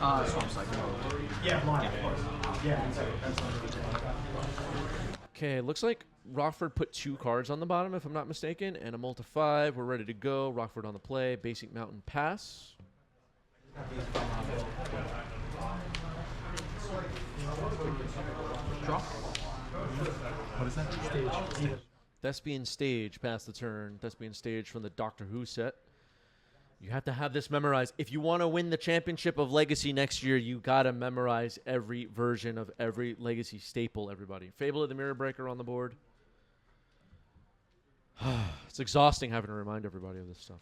Swamp Cycle. Yeah, of course. Yeah, that's Okay, looks like Rockford put 2 cards on the bottom, if I'm not mistaken, and a multi 5. We're ready to go. Rockford on the play. Basic Mountain pass. Draw. What is that? Stage. Thespian Stage, pass the turn. Thespian Stage from the Doctor Who set. You have to have this memorized. If you want to win the championship of Legacy next year, you got to memorize every version of every Legacy staple, everybody. Fable of the Mirror Breaker on the board. It's exhausting having to remind everybody of this stuff.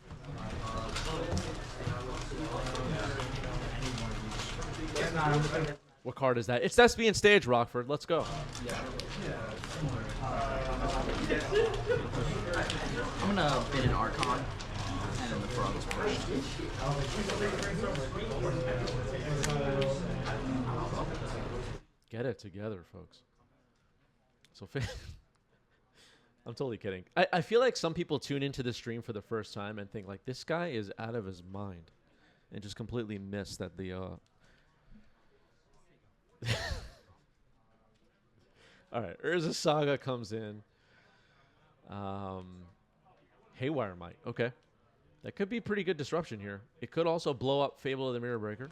What card is that? It's Thespian Stage, Rockford. Let's go. I'm gonna bid an Archon, and then the frogs first. Get it together, folks. So, I'm totally kidding. I feel like some people tune into the stream for the first time and think, like, this guy is out of his mind. And just completely miss that the... All right, Urza Saga comes in. Haywire Might. Okay. That could be pretty good disruption here. It could also blow up Fable of the Mirror Breaker.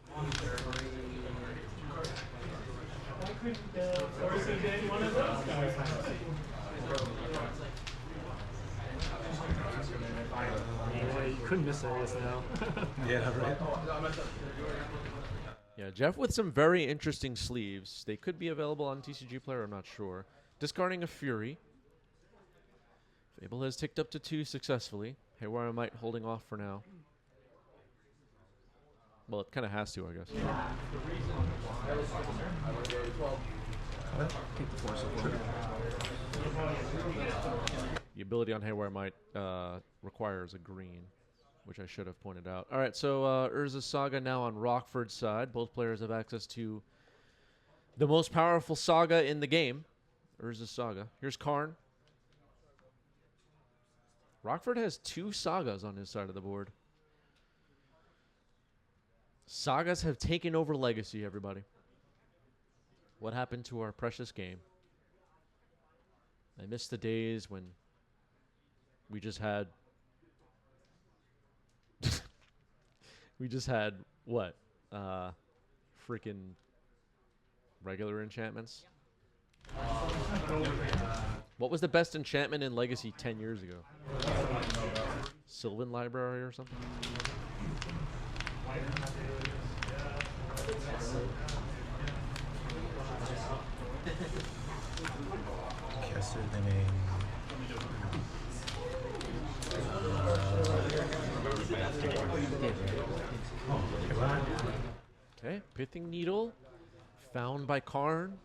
You couldn't miss it just now. Yeah, right. Yeah, Jeff with some very interesting sleeves. They could be available on TCG Player, I'm not sure. Discarding a Fury. Fable has ticked up to 2 successfully. Haywire Might holding off for now. Well, it kind of has to, I guess. Take the force of order. The ability on Haywire Might requires a green, which I should have pointed out. All right, so Urza Saga now on Rockford's side. Both players have access to the most powerful Saga in the game, Urza Saga. Here's Karn. Rockford has 2 Sagas on his side of the board. Sagas have taken over Legacy, everybody. What happened to our precious game? I miss the days when we just had... we just had, what? Freaking regular enchantments? What was the best enchantment in Legacy 10 years ago? Sylvan Library or something? Okay, Pithing Needle, found by Karn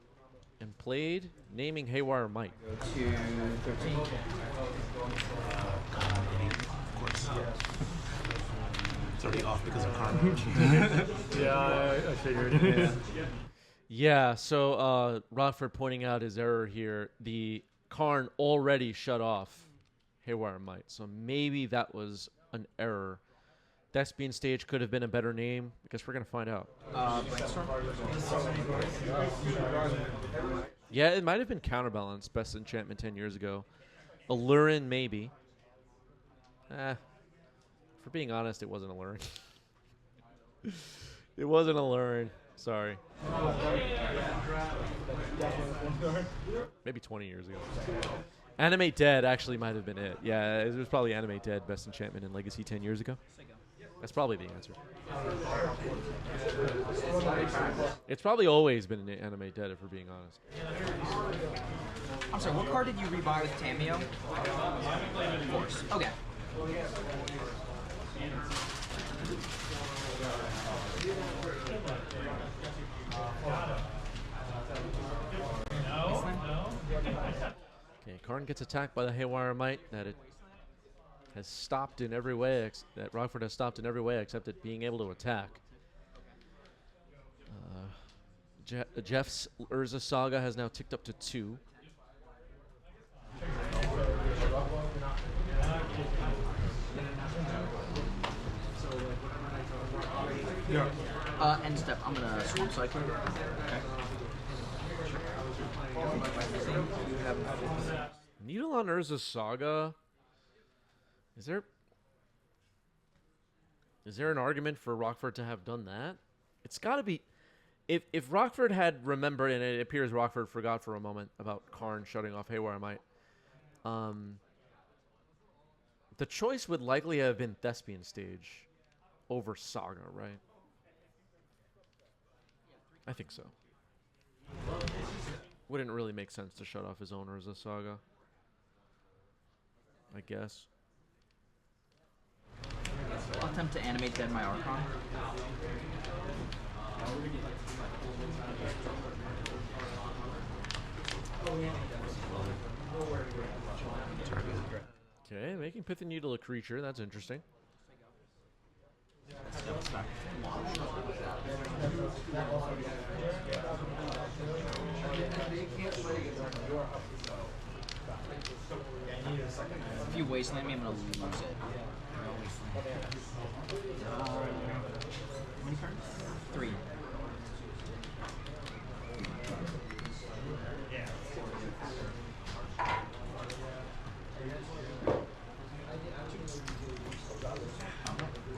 and played, naming Haywire Might. 2, 13. Of course. It's already off because of Karn. Yeah, I figured. Yeah, so Rockford pointing out his error here. The Karn already shut off Haywire Might, so maybe that was an error. Thespian Stage could have been a better name. I guess we're going to find out. Yeah, it might have been Counterbalance, best enchantment 10 years ago. Allurin, maybe. For being honest, it wasn't Allurin. It wasn't Allurin. Sorry. Maybe 20 years ago. Animate Dead actually might have been it. Yeah, it was probably Animate Dead, best enchantment in Legacy 10 years ago. That's probably the answer. It's probably always been an Animate Dead, if we're being honest. I'm sorry, what card did you rebuy with Tamio? Force. Okay. Okay, Karn gets attacked by the Haywire Might that it has stopped in every way, that Rockford has stopped in every way except it being able to attack. Jeff's Urza Saga has now ticked up to 2. Yeah. End step. I'm gonna swamp cycle. Okay. Needle on Urza Saga. Is there an argument for Rockford to have done that? It's got to be. If Rockford had remembered, and it appears Rockford forgot for a moment about Karn shutting off Haywire Might, the choice would likely have been Thespian Stage over Saga, right? I think so. Wouldn't really make sense to shut off his own Urza Saga, I guess. I'll attempt to animate Dead My Archon. Okay, making Pithing Needle a creature. That's interesting. If you wasteland me, I'm gonna lose it. How many cards? 3.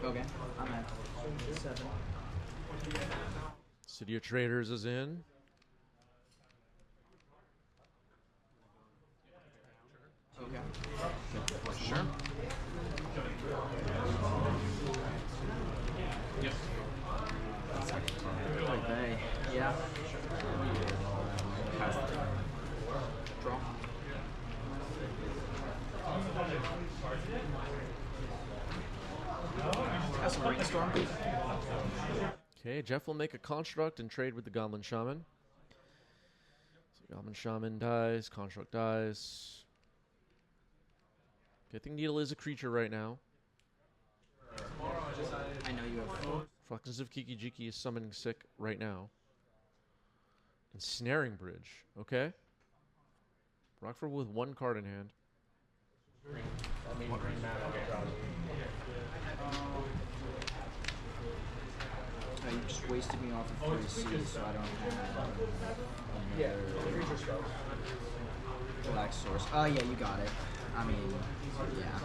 Okay, I'm at 7. City of Traders is in. Okay. For sure. Yep. Okay. Yeah. Draw. That's a brainstorm. Okay, Jeff will make a construct and trade with the Goblin Shaman. So Goblin Shaman dies, construct dies. Okay, I think Needle is a creature right now. I know you have 4. Fluxus of Kiki Jiki is summoning sick right now. Ensnaring Bridge, okay. Rockford with 1 card in hand. You just wasted me off of 3C, so I don't have another black source. Oh yeah, you got it. I mean, yeah.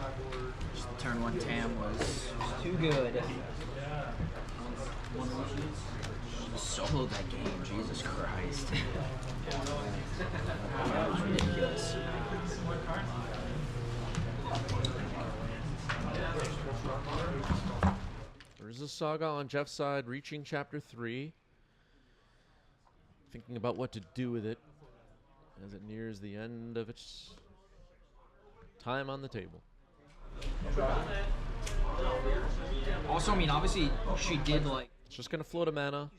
Just turn 1 Tam was too good. Soloed that game, Jesus Christ. That was ridiculous. There's a Saga on Jeff's side, reaching chapter 3. Thinking about what to do with it as it nears the end of its time on the table. Also, I mean, obviously, she did like. It's just going to float a mana.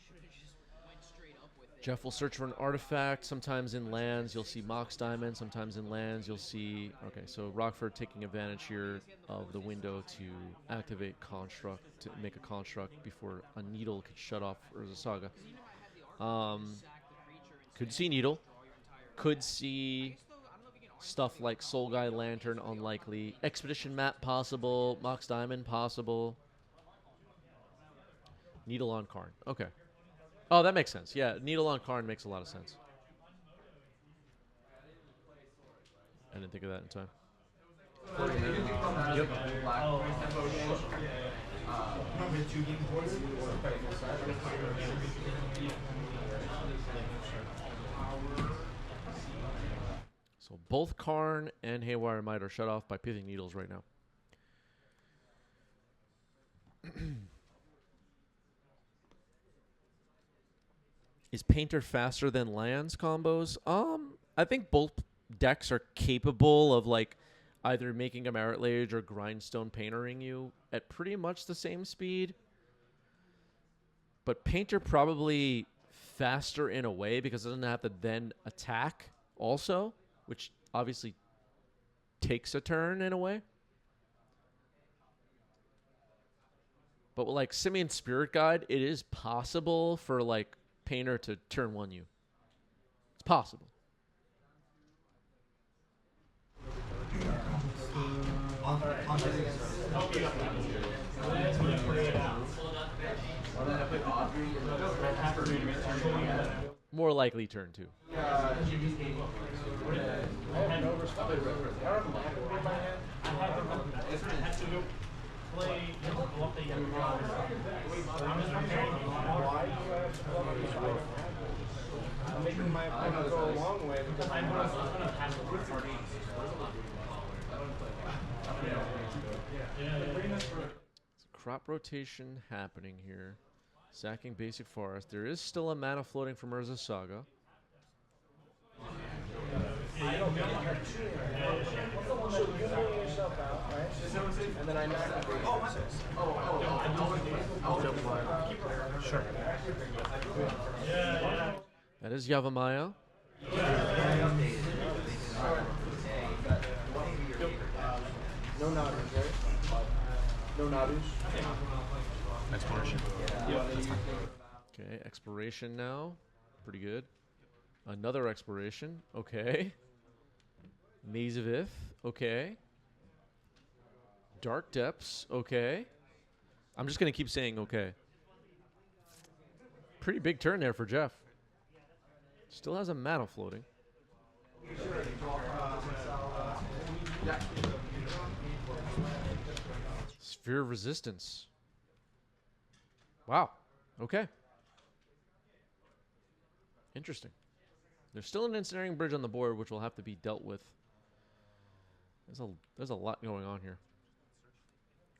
Jeff will search for an artifact. Sometimes in lands, you'll see Mox Diamond. Sometimes in lands, you'll see... Okay, so Rockford taking advantage here of the window to activate Construct, to make a Construct before a Needle could shut off Urza Saga. Could see Needle. Could see stuff like Soul Guy Lantern, unlikely. Expedition Map, possible. Mox Diamond, possible. Needle on Karn. Okay. Oh, that makes sense. Yeah, Needle on Karn makes a lot of sense. I didn't think of that in time. Yep. So both Karn and Haywire Might are shut off by Pithing Needles right now. Is Painter faster than lands combos? I think both decks are capable of like either making a Merit Lage or Grindstone Paintering you at pretty much the same speed. But Painter probably faster in a way because it doesn't have to then attack also, which obviously takes a turn in a way. But with like Simian Spirit Guide, it is possible for like Painter to turn 1 you. It's possible. More likely turn 2. I'm making my opponent go a long way because I'm going to pass the Crop rotation happening here. Sacking basic forest. There is still a mana floating from Urza Saga. And then I knock the Sure. That is Yavimaya. No Nadus, right? No Nadus. Exploration. Okay, exploration now. Pretty good. Another exploration. Okay. Maze of Ith. Okay. Dark Depths. Okay. I'm just going to keep saying okay. Pretty big turn there for Jeff. Still has a mana floating. Sphere of Resistance. Wow. Okay. Interesting. There's still an ensnaring bridge on the board, which will have to be dealt with. There's a lot going on here.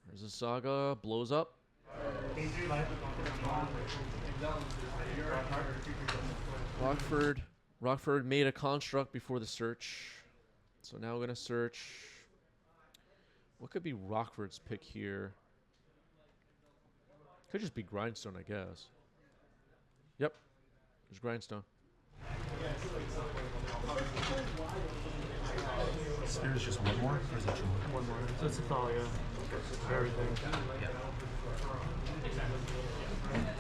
There's a Saga, blows up. Rockford made a construct before the search. So now we're going to search. What could be Rockford's pick here? Could just be Grindstone, I guess. Yep. There's Grindstone. Sphere is just one more, or is it two more? One more. So it's Thalia for everything. Yeah.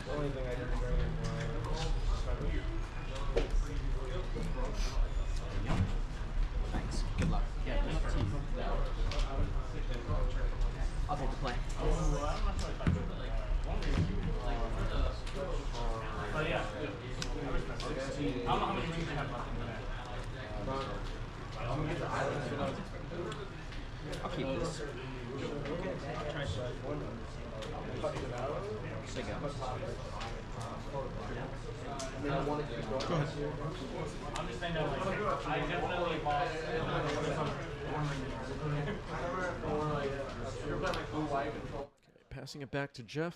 The only thing I didn't bring Thanks. Good luck. Yeah, good to you. I'll take the play. I don't know how many rings they have left in the I'll keep this. Saga. I'm just saying that I definitely lost. Okay, passing it back to Jeff.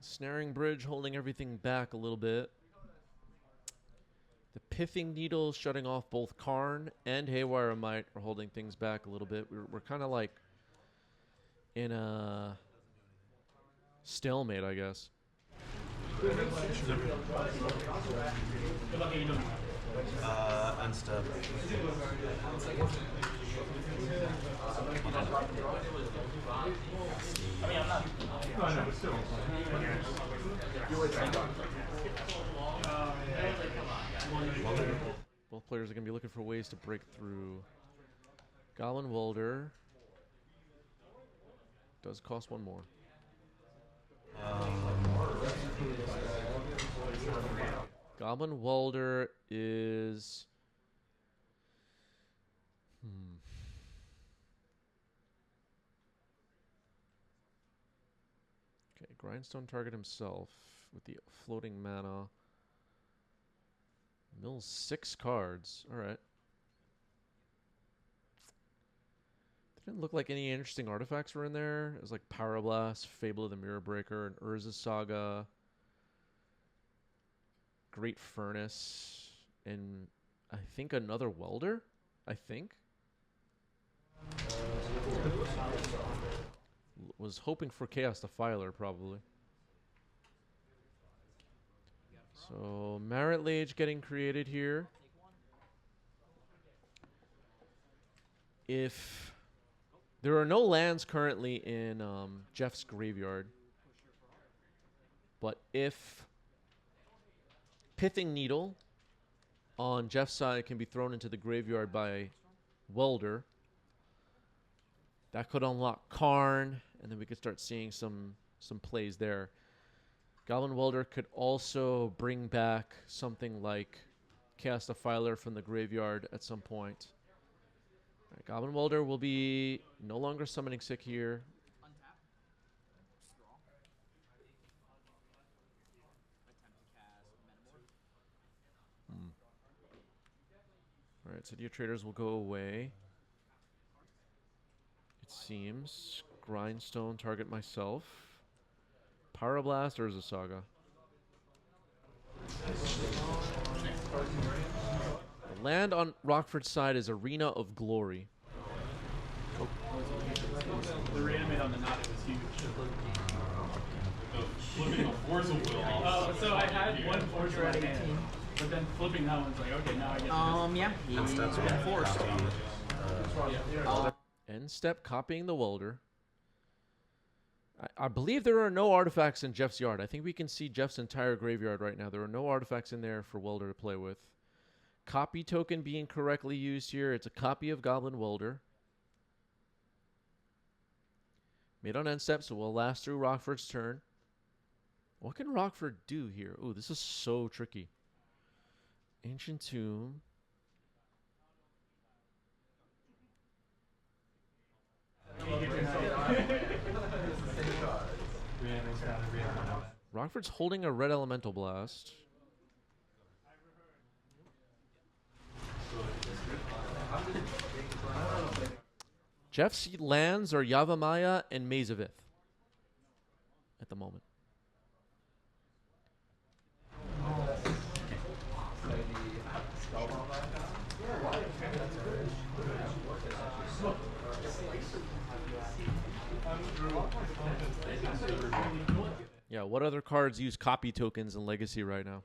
Snaring Bridge holding everything back a little bit. The Pithing Needle shutting off both Karn and Haywire Might are holding things back a little bit. We're kind of like in a stalemate, I guess. Unstub. Both players are going to be looking for ways to break through. Goblin Welder does cost one more. Goblin Welder is... Okay, Grindstone target himself with the floating mana. Mills 6 cards. Alright. Didn't look like any interesting artifacts were in there. It was like Power Blast, Fable of the Mirror Breaker, and Urza Saga. Great Furnace, and I think another Welder? I think? Was hoping for Chaos Defiler, probably. So, Marit Lage getting created here. If there are no lands currently in Jeff's graveyard, but if Pithing Needle on Jeff's side can be thrown into the graveyard by Welder, that could unlock Karn, and then we could start seeing some plays there. Goblin Welder could also bring back something like Chaos Defiler from the graveyard at some point. All right, Goblin Welder will be no longer summoning sick here. All right, so your traders will go away. It seems. Grindstone, target myself. Pyroblast, Urza Saga. The land on Rockford's side is Arena of Glory. The reanimate on the knot was huge. Flipping a Forza wheel. Oh, so I had one Forza at 18, but then flipping that one's like, okay, now I get Yeah, he's been forced. End step, copying the Welder. I believe there are no artifacts in Jeff's yard. I think we can see Jeff's entire graveyard right now. There are no artifacts in there for Welder to play with. Copy token being correctly used here. It's a copy of Goblin Welder. Made on end step, so we'll last through Rockford's turn. What can Rockford do here? Oh, this is so tricky. Ancient Tomb. Rockford's holding a red elemental blast. Jeff's lands are Yavimaya and Maze of Ith at the moment. Yeah, what other cards use copy tokens in Legacy right now?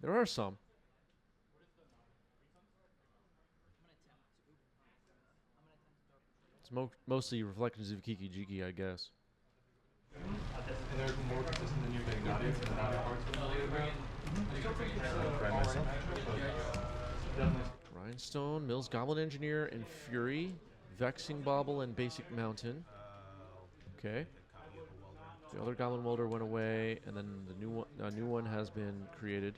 There are some. It's mostly Reflections of Kiki Jiki, I guess. And they're more consistent than you getting naughty for the naughty parts. Grindstone, Mills, Goblin Engineer, and Fury. Vexing Bauble and Basic Mountain. Okay. The other Goblin Welder went away, and then the new one has been created.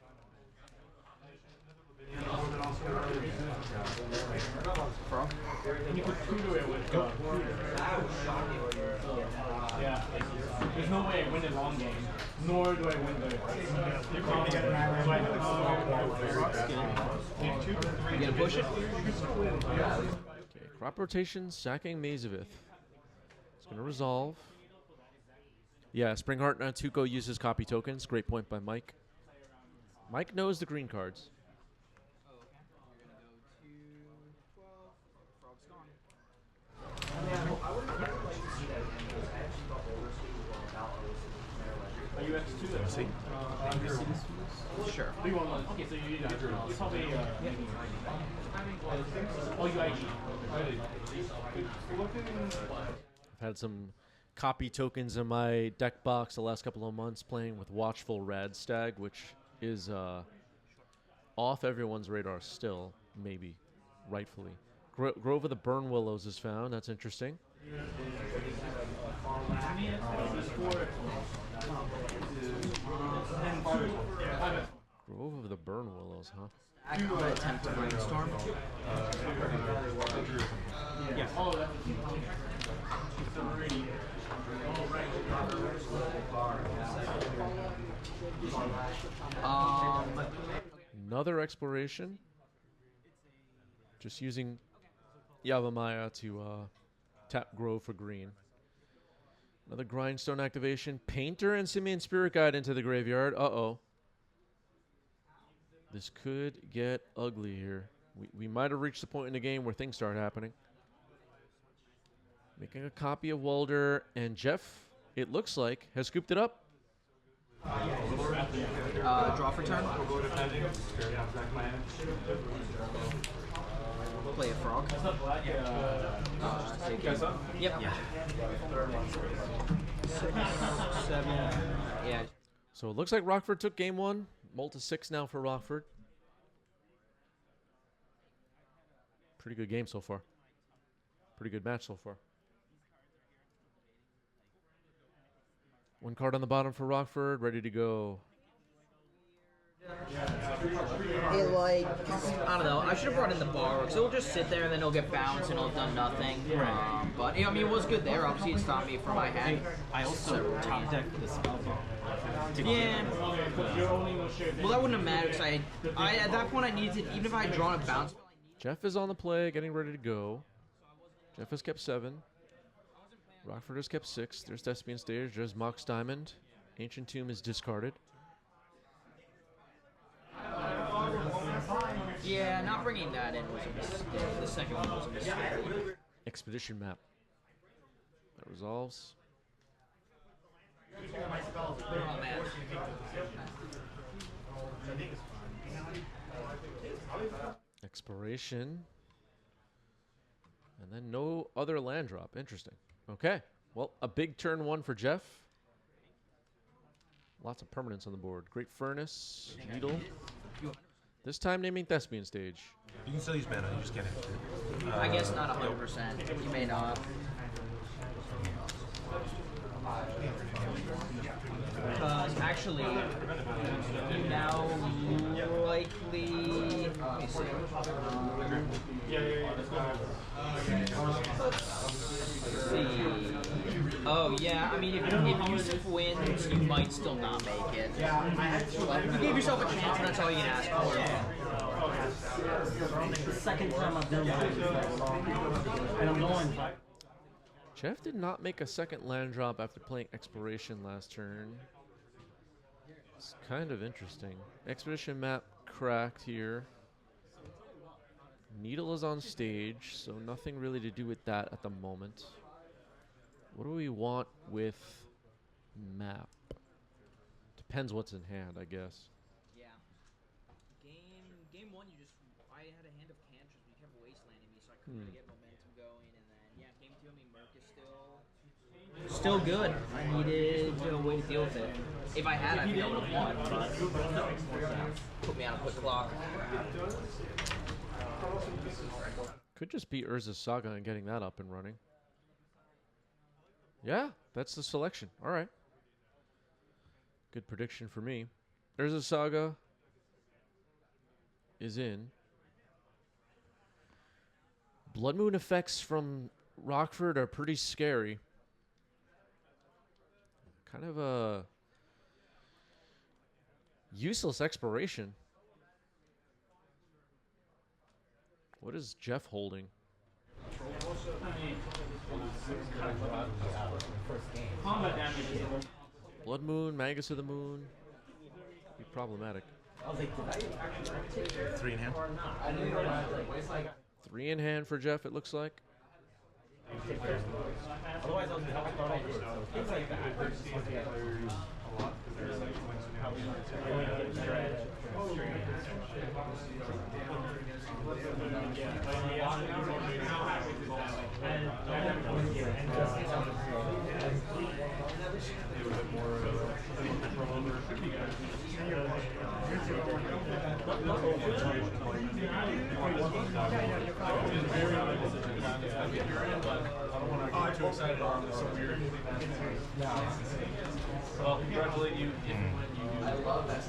You could Kudo it with yeah. There's no way I win the long game, nor do I win the. You gonna push it? Okay, crop rotation, sacking Maze of Ith. It's gonna resolve. Yeah, Springheart Tuco uses copy tokens. Great point by Mike. Mike knows the green cards. Are you X2? See? Sure. Okay, so you probably oh, you IG. I've had some copy tokens in my deck box the last couple of months playing with Watchful Radstag, which is off everyone's radar still, maybe, rightfully. Grove of the Burn Willows is found. That's interesting. Grove of the Burn Willows, huh? I'm gonna attempt to brainstorm. Yeah. Oh, that's Another exploration. Just using Yavimaya to tap Grove for green. Another Grindstone activation. Painter and Simian Spirit Guide into the graveyard. Uh-oh. This could get ugly here. We might have reached the point in the game where things start happening. Making a copy of Welder, and Jeff, it looks like, has scooped it up. Draw for turn. Play a frog. Take it. Yep. Yeah. 7. Yeah. So it looks like Rockford took game 1. Multi 6 now for Rockford. Pretty good game so far. Pretty good match so far. One card on the bottom for Rockford, ready to go. It like, I don't know. I should have brought in the bar because it'll just sit there and then it'll get bounced and it'll have done nothing. But I mean, it was good there. Obviously, it stopped me from my hand. I also top decked the spell bomb. Yeah. Well, that wouldn't have mattered because I at that point I needed even if I had drawn a bounce. Jeff is on the play, getting ready to go. Jeff has kept 7. Rockford has kept 6. There's Thespian Stage. There's Mox Diamond. Ancient Tomb is discarded. Yeah, not bringing that in was a mistake. The second one was a mistake. Expedition map. That resolves. Oh, man. Exploration. And then no other land drop. Interesting. Okay. Well, a big turn 1 for Jeff. Lots of permanents on the board. Great Furnace. Needle. This time naming Thespian Stage. You can still use mana, you just can't hit it. I guess not 100%. You may not. Actually, now likely. Let me see. Let's see. Oh yeah, I mean if Yusuf wins, you might still not make it. You gave yourself a chance, and that's all you can ask for. The second time I've done that, and I'm going. Jeff did not make a second land drop after playing Exploration last turn. It's kind of interesting. Expedition map cracked here. Needle is on stage, so nothing really to do with that at the moment. What do we want with map? Depends what's in hand, I guess. Yeah. Game 1, I had a hand of Cantress, but you kept wastelanding me, so I couldn't really get momentum going. And then, yeah, game 2, I mean, Merc is still good. I needed a way to deal with it. If I had, I think I would have won, but put me on a quick clock. Could just be Urza's Saga and getting that up and running. Yeah, that's the selection. All right. Good prediction for me. Urza Saga is in. Blood Moon effects from Rockford are pretty scary. Kind of a useless exploration. What is Jeff holding? Blood Moon, Magus of the Moon. Be problematic. 3 in hand. 3 in hand for Jeff, it looks like. I'm too excited on this. So weird. Well, congratulate you if and when you. I love that.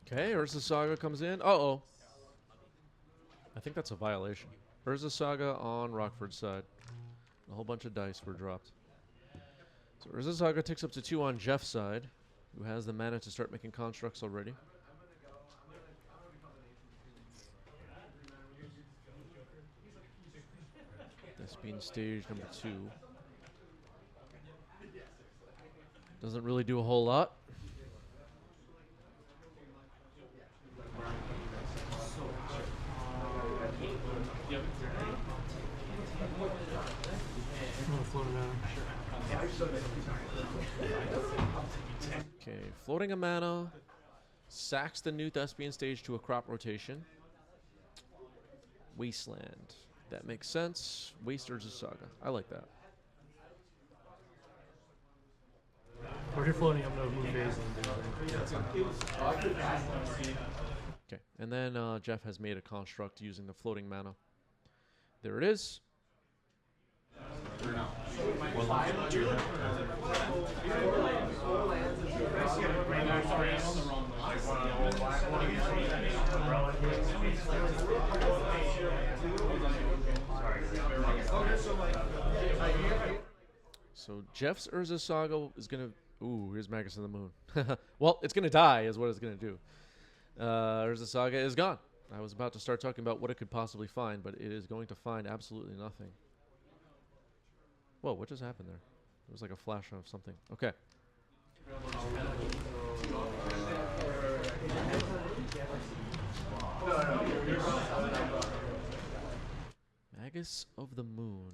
Okay, Urza Saga comes in. Uh-oh. I think that's a violation. Urza Saga on Rockford's side. A whole bunch of dice were dropped. So Urza Saga takes up to 2 on Jeff's side, who has the mana to start making constructs already. This being stage number 2. Doesn't really do a whole lot. Okay, floating a mana, sacks the new Thespian Stage to a crop rotation. Wasteland. That makes sense. Wasters a Saga. I like that. Or if you're floating, I'm going to move phase and do it. Okay, And then Jeff has made a construct using the floating mana. There it is. So Jeff's Urza Saga is going to... Ooh, here's Magus of the Moon. Well, it's going to die is what it's going to do. Urza Saga is gone. I was about to start talking about what it could possibly find, but it is going to find absolutely nothing. Whoa, what just happened there? It was like a flash of something. Okay. Magus of the Moon.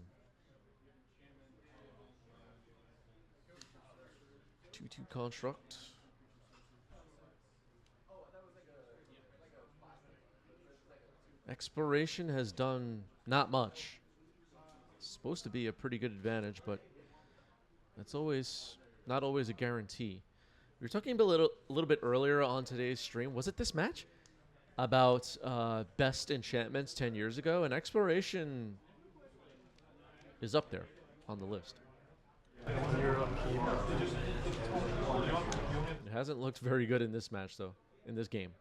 2/2 construct. Exploration has done not much. It's supposed to be a pretty good advantage, but that's not always a guarantee. We were talking a little bit earlier on today's stream. Was it this match? About best enchantments 10 years ago, and Exploration is up there on the list. It hasn't looked very good in this match, though, in this game.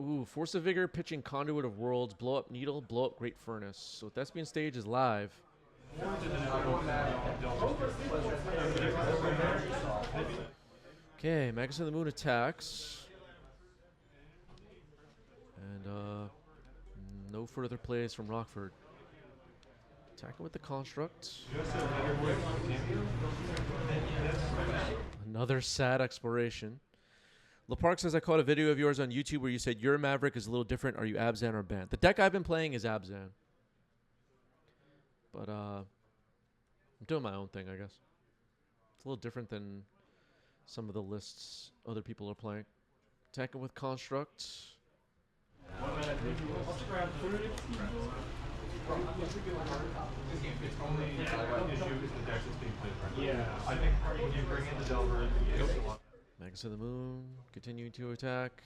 Ooh, Force of Vigor pitching Conduit of Worlds, blow up Needle, blow up Great Furnace. So Thespian Stage is live. Okay, Magus of the Moon attacks. And no further plays from Rockford. Attacking with the construct. Another sad exploration. LaPark says, I caught a video of yours on YouTube where you said your Maverick is a little different. Are you Abzan or Bant? The deck I've been playing is Abzan. But I'm doing my own thing, I guess. It's a little different than some of the lists other people are playing. Attacking with construct. Yeah, I think you bring in the Delver. Magus of the Moon continuing to attack.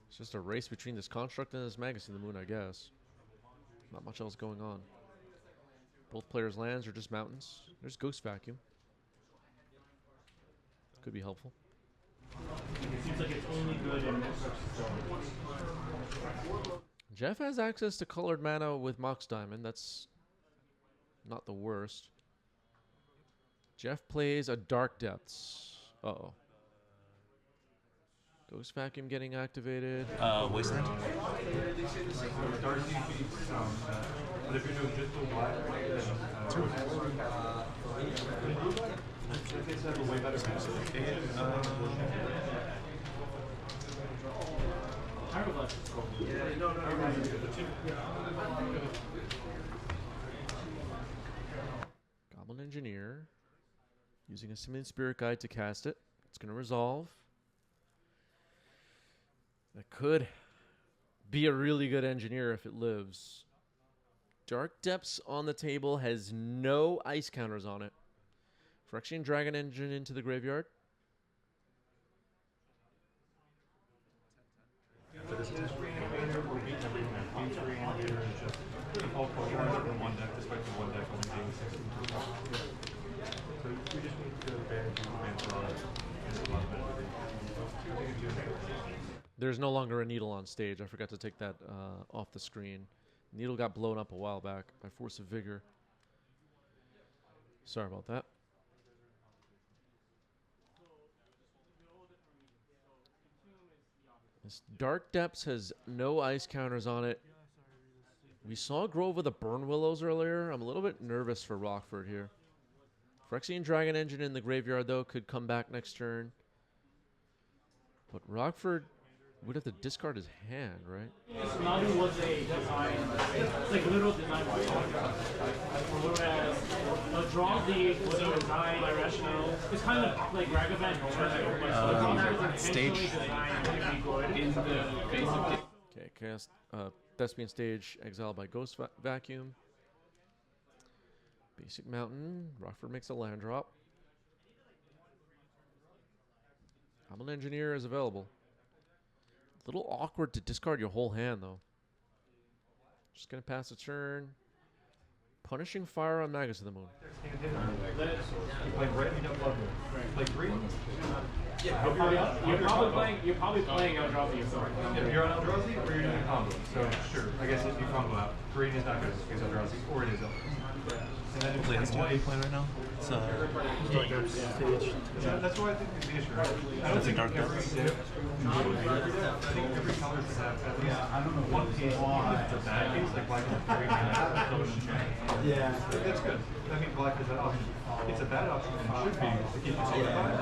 It's just a race between this construct and this Magus of the Moon, I guess. Not much else going on. Both players' lands are just mountains. There's Ghost Vacuum. Could be helpful. Seems like it's only good in Jeff has access to colored mana with Mox Diamond. That's not the worst. Jeff plays a Dark Depths. Uh-oh. Ghost Vacuum getting activated. Wasteland. But if you're doing just the black, then way better Goblin Engineer. Using a Simian Spirit Guide to cast it. It's going to resolve. That could be a really good engineer if it lives. Dark Depths on the table has no ice counters on it. Phyrexian Dragon Engine into the graveyard. There's no longer a Needle on stage. I forgot to take that off the screen. Needle got blown up a while back by Force of Vigor. Sorry about that. This Dark Depths has no ice counters on it. We saw Grove of the Burn Willows earlier. I'm a little bit nervous for Rockford here. Phyrexian Dragon Engine in the graveyard, though, could come back next turn. But Rockford would have to discard his hand, right? Nadu was a design, it's like literal design. Whereas a draw lead was a design by Rational. It's kind of like Ragavan stage. Okay, cast Thespian Stage, exiled by Ghost Vacuum. Basic Mountain. Rockford makes a land drop. Hamilton Engineer is available. A little awkward to discard your whole hand, though. Just going to pass the turn. Punishing Fire on Magus of the Moon. You're probably playing Eldrazi yourself. Yeah, you're on Eldrazi or you're doing a combo. So sure, I guess if you combo out, green is not good because Eldrazi, or it is Eldrazi. And then Play this what are you playing right now? It's that's why I think it's the issue, right? that's a dark deck. I think every color should have at least one piece of bad piece, like black and green. Yeah. That's good. I mean, black is an option. It's a bad option and should be to keep it simplified.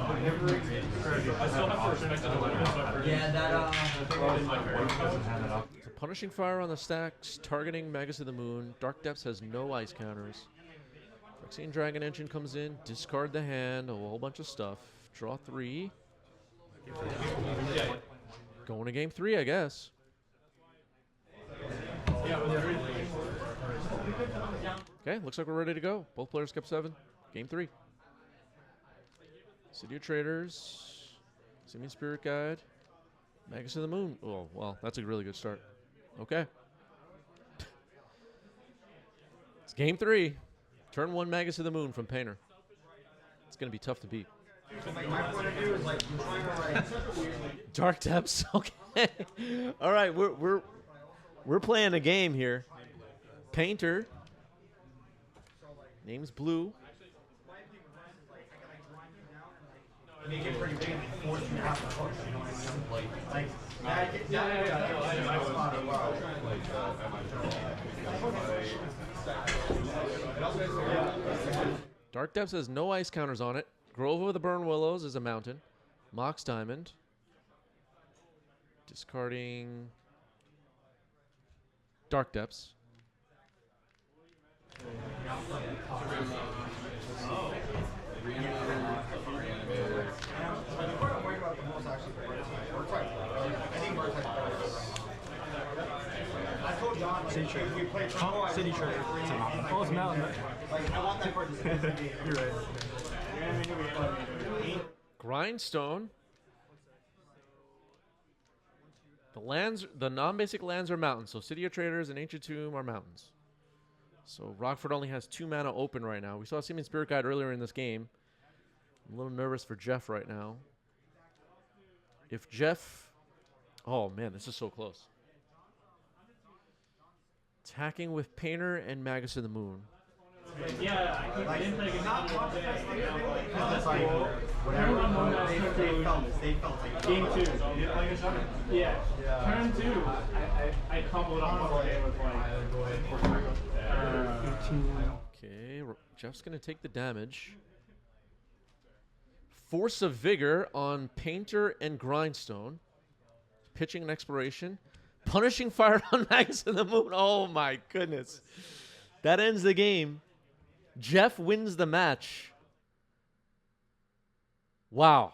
But every strategy I still have to respect it. Yeah, that doesn't have that option. So Punishing Fire on the stacks, targeting Magus of the Moon. Dark Depths has no ice counters. Phyrexian Dragon Engine comes in, discard the hand, a whole bunch of stuff. Draw 3. Going to game 3, I guess. Okay, looks like we're ready to go. Both players kept 7. Game 3. City of Traders, Simian Spirit Guide, Magus of the Moon. Oh, well, that's a really good start. Okay. It's game 3. Turn 1 Magus of the Moon from Painter. It's going to be tough to beat. Dark Depths. Okay. All right, we're playing a game here. Painter. Name's Blue. make it pretty big and force you to have to push, you know what I mean? Like, Dark Depths has no ice counters on it. Grove of the Burn Willows is a mountain. Mox Diamond. Discarding Dark Depths. City Treasure. City Treasure. Oh, it's Mountain. I want that card to be. You're right. Grindstone. The non-basic lands are mountains. So City of Traders and Ancient Tomb are mountains. So Rockford only has 2 mana open right now. We saw Simian Spirit Guide earlier in this game. I'm a little nervous for Jeff right now. If Jeff... Oh, man, this is so close. Attacking with Painter and Magus of the Moon. Yeah, I didn't play against They felt like Game 2. Yeah. Turn 2, I comboed it on one day with Okay, Jeff's going to take the damage. Force of Vigor on Painter and Grindstone. Pitching an Exploration. Punishing Fire on Magus of the Moon. Oh my goodness. That ends the game. Jeff wins the match. Wow.